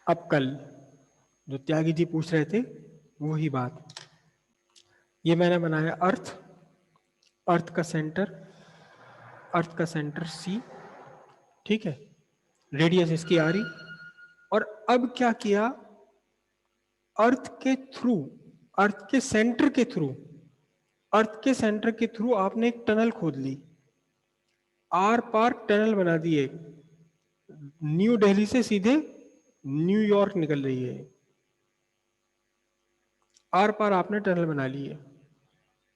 अब कल जो त्यागी जी पूछ रहे थे वही बात, ये मैंने बनाया अर्थ, अर्थ का सेंटर सी, ठीक है, रेडियस इसकी आ रही, और अब क्या किया, अर्थ के थ्रू, अर्थ के सेंटर के थ्रू, अर्थ के सेंटर के थ्रू आपने एक टनल खोद ली, आर पार टनल बना दी एक, न्यू दिल्ली से सीधे न्यूयॉर्क निकल रही है, आर पार आपने टनल बना ली है।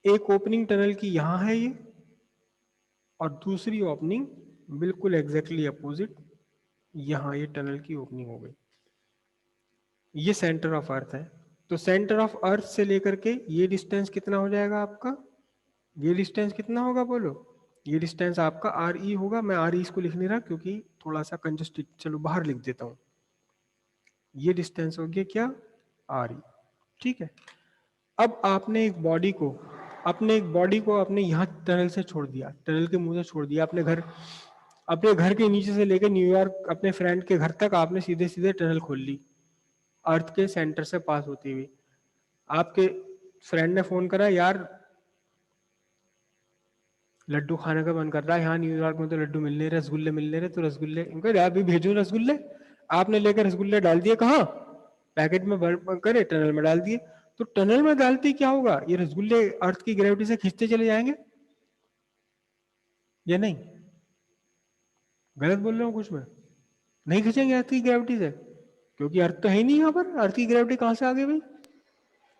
एक ओपनिंग टनल की यहां है ये, और दूसरी ओपनिंग बिल्कुल एग्जैक्टली अपोजिट, यहां ये टनल की ओपनिंग हो गई। ये सेंटर ऑफ अर्थ है। तो सेंटर ऑफ अर्थ से लेकर के ये डिस्टेंस कितना हो जाएगा आपका, ये डिस्टेंस कितना होगा बोलो, ये डिस्टेंस आपका आर ई होगा। मैं आर ई इसको लिख नहीं रहा क्योंकि थोड़ा सा कंजस्टेड, चलो बाहर लिख देता हूं। ये डिस्टेंस हो गया क्या, आर ई, ठीक है। अब आपने एक बॉडी को, आपने यहाँ टनल से छोड़ दिया, टनल के मुंह से छोड़ दिया, अपने घर के नीचे से लेकर न्यूयॉर्क अपने फ्रेंड के घर तक आपने सीधे सीधे टनल खोल ली, अर्थ के सेंटर से पास होती हुई। आपके फ्रेंड ने फोन करा, यार लड्डू खाने का मन कर रहा है, यहाँ न्यूयॉर्क में तो लड्डू मिल नहीं रहे, रसगुल्ले मिल नहीं रहे, तो रसगुल्ले, इनको अभी भेजो रसगुल्ले। आपने लेकर रसगुल्ले डाल दिए कहाँ, पैकेट में भर करे टनल में डाल दिए। तो टनल में डालते क्या होगा, ये रसगुल्ले अर्थ की ग्रेविटी से खींचते चले जाएंगे या नहीं, गलत बोल रहा हूँ कुछ मैं, नहीं खींचेंगे अर्थ की ग्रेविटी से, क्योंकि अर्थ तो है ही नहीं यहाँ पर, अर्थ की ग्रेविटी कहाँ से आ गई भाई,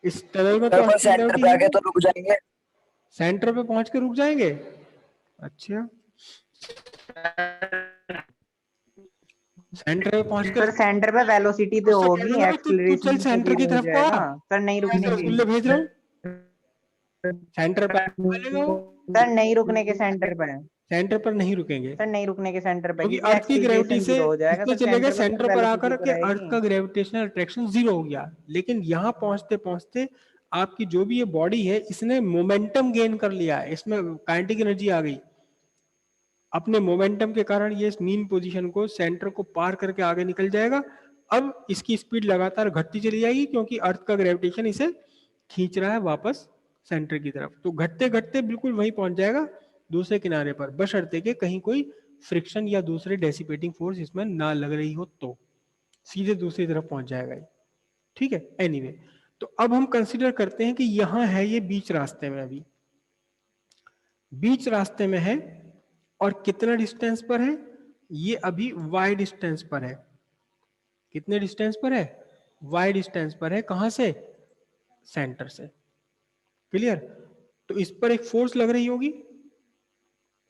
इस टनल में तो अर्थ की सेंटर ग्रेविटी पे है आके नहीं। तो रुक जाएंगे। सेंटर पे पहुंच के रुक जाएंगे, अच्छा सेंटर पे पहुंचकर सर सेंटर पे वेलोसिटी तो उससे कह होगी, दूंगा तू चल एक्सीलरेशन से सेंटर भी की हो तरफ को आ, जाएगा सर, नहीं मैं रुकने की। रसगुल्ले भेज रहा हूँ, सेंटर पे आएगा वो, सर नहीं रुकने के सेंटर पे, सेंटर पर नहीं रुकेंगे सर नहीं रुकने के सेंटर पे, क्योंकि क्योंकि अर्थ की ग्रेविटी एक्सीलरेशन से जीरो हो जाएगा इससे सर, चले गए सेंटर पे फिर सेंटर पर वेलोसिटी आकर तो के अर्थ रहेगी। का ग्रेविटेशनल अट्रैक्शन जीरो हो गया। लेकिन यहाँ पहुंचते पहुंचते आपकी जो भी ये बॉडी है इसने मोमेंटम गेन कर लिया है, इसमें काइनेटिक एनर्जी आ गई, अपने मोमेंटम के कारण ये इस मीन पोजीशन को, सेंटर को पार करके आगे निकल जाएगा। अब इसकी स्पीड लगातार घटती चली जाएगी क्योंकि अर्थ का ग्रेविटेशन इसे खींच रहा है वापस सेंटर की तरफ। तो घटते घटते बिल्कुल वहीं पहुंच जाएगा दूसरे किनारे पर, बशर्ते कि कहीं कोई फ्रिक्शन या दूसरे डेसिपेटिंग फोर्स इसमें ना लग रही हो, तो सीधे दूसरी तरफ पहुंच जाएगा ये, ठीक है। एनीवे, तो अब हम कंसीडर करते हैं कि यहां है ये बीच रास्ते में, अभी बीच रास्ते में है, और कितना डिस्टेंस पर है, ये अभी y डिस्टेंस पर है। कितने डिस्टेंस पर है, y डिस्टेंस पर है, कहां से, सेंटर से, क्लियर। तो इस पर एक फोर्स लग रही होगी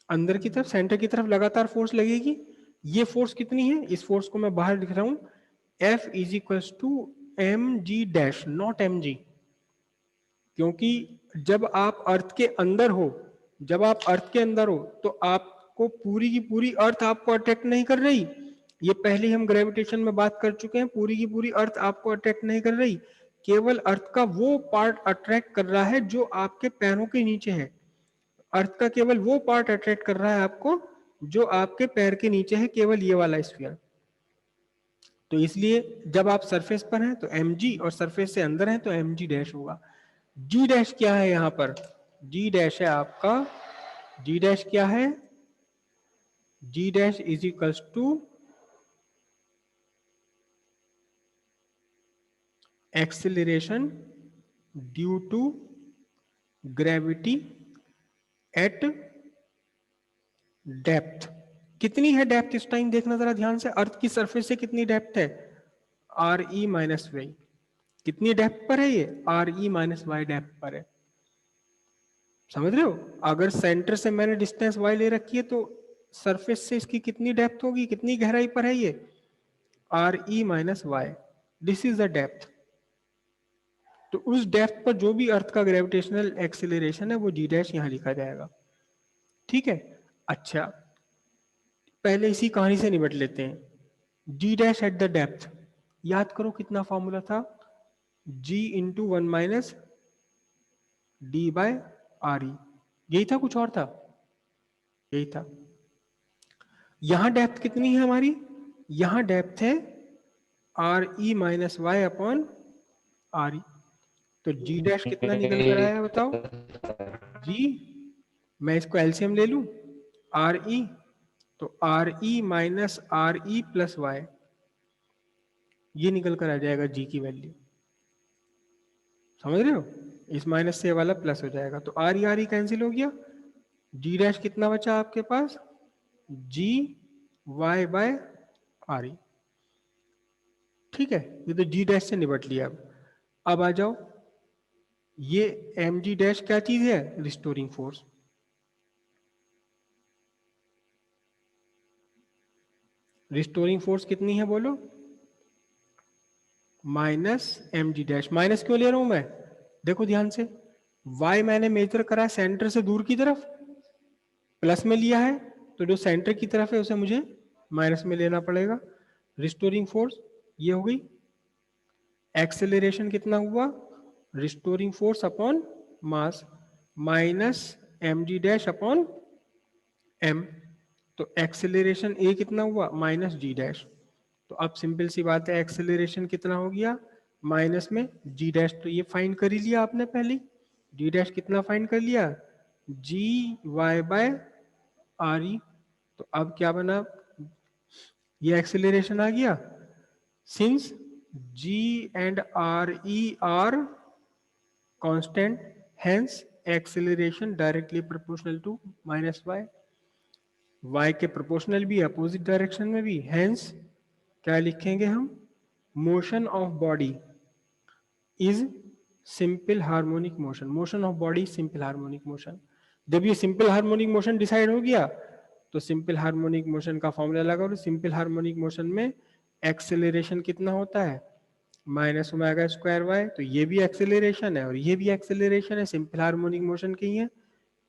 अंदर की तरफ, सेंटर की तरफ लगातार फोर्स लगेगी। ये फोर्स कितनी है, इस फोर्स को मैं बाहर लिख रहा हूं, F is equal to M G dash, not M G, क्योंकि जब आप अर्थ के अंदर हो, जब आप अर्थ के अंदर हो तो आपको पूरी की पूरी अर्थ आपको अट्रैक्ट नहीं कर रही, ये पहले हम ग्रेविटेशन में बात कर चुके हैं, पूरी की पूरी अर्थ आपको अट्रैक्ट नहीं कर रही, केवल अर्थ का वो पार्ट अट्रैक्ट कर रहा है जो आपके पैरों के नीचे है, अर्थ का केवल वो पार्ट अट्रैक्ट कर रहा है आपको जो आपके पैर के नीचे है, केवल ये वाला स्फीयर। तो इसलिए जब आप सरफेस पर हैं तो mg, और सरफेस से अंदर हैं तो mg डैश होगा। g डैश क्या है यहां पर, g डैश है आपका, g डैश क्या है, g dash is equals to acceleration due to gravity at depth. कितनी है डेप्थ इस टाइम, देखना जरा ध्यान से, अर्थ की सरफेस से कितनी डेप्थ है, आर ई माइनस वाई, कितनी डेप्थ पर है ये, R E minus Y depth पर है, समझ रहे हो। अगर सेंटर से मैंने डिस्टेंस y ले रखी है तो सरफेस से इसकी कितनी डेप्थ होगी, कितनी गहराई पर है ये, R E minus Y, this is the depth. तो उस डेप्थ पर जो भी अर्थ का ग्रेविटेशनल एक्सेलरेशन है वो जी डैश यहां लिखा जाएगा, ठीक है। अच्छा, पहले इसी कहानी से निपट लेते हैं। G dash at the depth, याद करो कितना फॉर्मूला था, g into one minus D by R E, यही था, कुछ और था, यही था। यहां डेप्थ कितनी है हमारी, यहां डेप्थ है R E minus Y upon R E. तो जी डैश कितना निकल कर आया बताओ? जी, मैं इसको एलसीएम ले लूं, आर ई, तो R E minus R E plus Y, ये निकल कर आ जाएगा जी की वैल्यू। समझ रहे हो? इस माइनस से वाला प्लस हो जाएगा, तो आर ई कैंसिल हो गया। जी डैश कितना बचा आपके पास? जी वाई बाय आर ई। ठीक है, ये तो जी डैश से निपट लिया। अब आ जाओ, ये एम जी डैश क्या चीज है? Restoring force. रिस्टोरिंग फोर्स कितनी है बोलो? Minus M G dash. Minus क्यों ले रहा हूं मैं? देखो ध्यान से, y मैंने मेजर करा है सेंटर से दूर की तरफ, प्लस में लिया है, तो जो सेंटर की तरफ है उसे मुझे माइनस में लेना पड़ेगा। रिस्टोरिंग फोर्स ये हो गई। एक्सेलरेशन कितना हुआ? Restoring force upon mass minus M G dash upon M. तो एक्सेलरेशन ए कितना हुआ? Minus G dash. तो अब सिंपल सी बात है, एक्सेलरेशन कितना हो गया? माइनस में जी डैश। तो ये फाइंड कर ही लिया आपने पहले, जी डैश कितना फाइंड कर लिया? G Y by R E. तो अब क्या बना? ये एक्सेलरेशन आ गया। Since G and R E are constant, hence acceleration directly proportional to minus Y. Y के प्रोपोर्शनल भी, अपोजिट डायरेक्शन में भी, हेंस क्या लिखेंगे हम? Motion of body is simple harmonic motion. Motion of body simple harmonic motion. जब ये simple harmonic motion decide हो गया, तो सिंपल हार्मोनिक मोशन का फॉर्मूला लगा। सिंपल हार्मोनिक मोशन में एक्सेलरेशन कितना होता है? Minus omega square Y. तो ये भी एक्सेलरेशन है और ये भी एक्सेलरेशन है, सिंपल हार्मोनिक मोशन की है।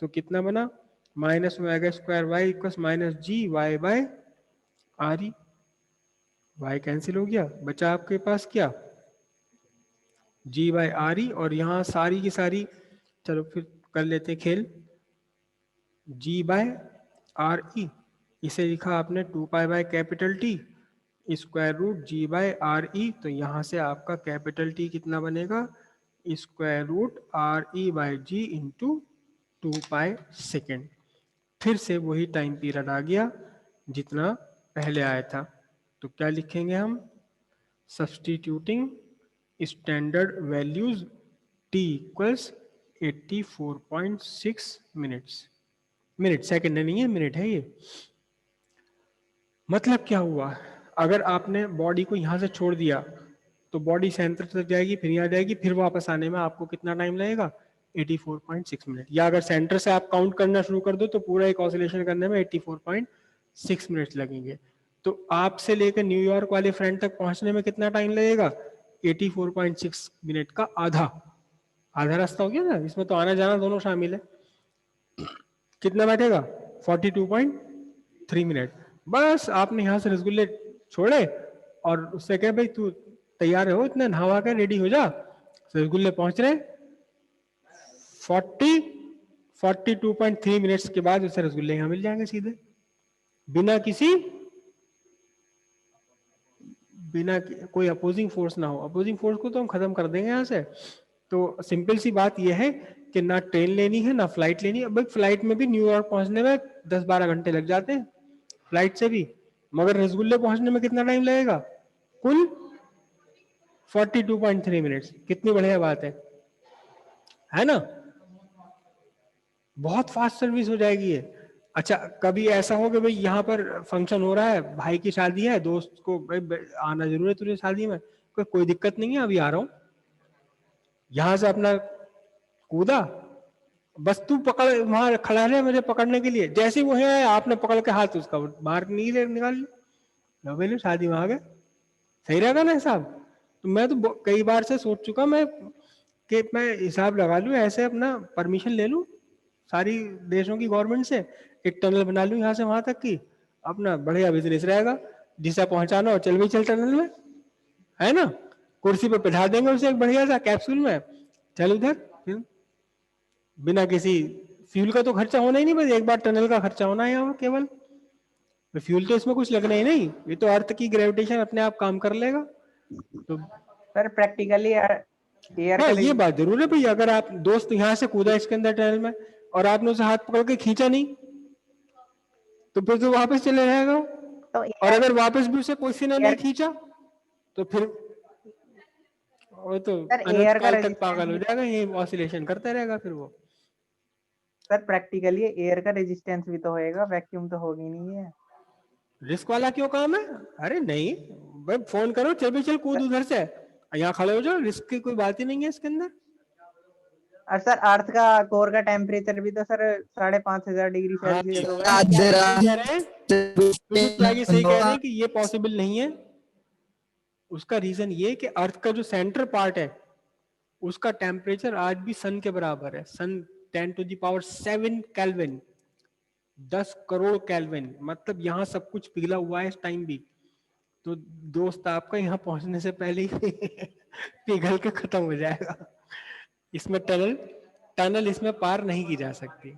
तो कितना बना? Minus omega square Y equals minus G Y by R E. Y cancel हो गया, बचा आपके पास क्या? G by R E. और यहां सारी की सारी, चलो फिर कर लेते हैं खेल, जी बाय आर ई, इसे लिखा आपने 2 pi by capital T square root G by R E. तो यहां से आपका कैपिटल टी कितना बनेगा? Square root R E by G into 2 pi second. फिर से वही टाइम पीरियड आ गया जितना पहले आया था। तो क्या लिखेंगे हम? Substituting standard values t equals 84.6 minutes. Minute, second नहीं है, मिनट है ये। मतलब क्या हुआ? अगर आपने बॉडी को यहां से छोड़ दिया तो बॉडी सेंटर तक जाएगी, फिर यहाँ जाएगी, फिर वापस आने में आपको कितना टाइम लगेगा? 84.6 मिनट। या अगर सेंटर से आप काउंट करना शुरू कर दो तो पूरा एक ऑसिलेशन करने में 84.6 मिनट्स लगेंगे। तो आपसे लेकर न्यूयॉर्क वाले फ्रेंड तक पहुंचने में कितना टाइम लगेगा? 84.6 मिनट का आधा। आधा रास्ता हो गया ना, इसमें तो आना जाना दोनों शामिल है। कितना बैठेगा? 42.3 मिनट। बस आपने यहां से रसगुल्ले छोड़े और उससे कहे भाई तू तैयार हो, इतने नहावा कर रेडी हो जा, रसगुल्ले पहुंच रहे। 42.3 मिनट्स के बाद उसे रसगुल्ले यहां मिल जाएंगे सीधे, बिना किसी, बिना कोई अपोजिंग फोर्स ना हो। अपोजिंग फोर्स को तो हम खत्म कर देंगे यहाँ से। तो सिंपल सी बात यह है कि ना ट्रेन लेनी है ना फ्लाइट लेनी है। अब फ्लाइट में भी न्यूयॉर्क पहुंचने में 10-12 घंटे लग जाते हैं फ्लाइट से भी, मगर रसगुल्ले पहुंचने में कितना टाइम लगेगा? कुल 42.3 मिनट्स। कितनी बढ़िया बात है ना? बहुत फास्ट सर्विस हो जाएगी ये। अच्छा, कभी ऐसा हो कि भाई यहाँ पर फंक्शन हो रहा है, भाई की शादी है, दोस्त को भाई आना जरूर है तुझे शादी में, कोई दिक्कत नहीं है, अभी आ रहा हूँ, यहां से अपना कूदा, बस तू पकड़ वहां खड़ा रहे मुझे पकड़ने के लिए। जैसे वो है आपने पकड़ के हाथ उसका बाहर निकाल लिया, भाई शादी में आ गए। सही रहेगा ना हिसाब? तो मैं तो कई बार से सोच चुका मैं कि मैं हिसाब लगा लूं, ऐसे अपना परमिशन ले लूं सारी देशों की गवर्नमेंट से, एक टनल बना लूं यहाँ से वहां तक की, अपना बढ़िया बिजनेस रहेगा। जिसे पहुंचाना हो चल भी चल टनल में, है ना? कुर्सी पे बैठा देंगे उसे एक बढ़िया सा कैप्सूल में, चल उधर, फिर बिना किसी फ्यूल का तो खर्चा होना ही नहीं, बस एक बार टनल का खर्चा होना है यहाँ केवल। फ्यूल तो इसमें कुछ लगना ही नहीं, ये तो अर्थ की ग्रेविटेशन अपने आप काम कर लेगा। तो सर प्रैक्टिकली एयर हाँ, का ये बात जरूर है भाई, अगर आप दोस्त यहाँ से कूदा इसके अंदर टनल में और आपने उसे हाथ पकड़ के खींचा नहीं, तो फिर तो वापस चले जाएगा। तो और अगर वापस भी उसे किसी ने नहीं एयर खींचा तो फिर वो तो सर अनंत एयर का काल तक रेजिस्टेंस पागल हो भी तो, जाएगा, ये ऑसिलेशन करता रहेगा फिर वो। सर प्रैक्टिकली एयर का रेजिस्टेंस भी तो होएगा, वैक्यूम तो होगी नहीं है। रिस्क वाला क्यों काम है? अरे नहीं भाई, फोन करो, चल भी चल कूद उधर से, यहाँ खड़े हो जाओ, रिस्क की कोई बात ही नहीं है इसके अंदर। और सर अर्थ का कोर का टेम्परेचर भी तो सर 5,500 डिग्री हाँ, सेल्सियस होगा। सही कह रहे हैं, कुछ त्यागी सही कह रहे हैं कि ये पॉसिबल नहीं है। उसका रीजन ये कि अर्थ का जो सेंटर पार्ट है उसका टेम्परेचर आज भी सन के बराबर है, सन 10⁻7 केल्विन, 10 करोड़ केल्विन, मतलब यहाँ सब कुछ पिघला हुआ है इस टाइम भी। तो दोस्त आपका यहाँ पहुंचने से पहले ही पिघल के खत्म हो जाएगा। इसमें टनल टनल इसमें पार नहीं की जा सकती।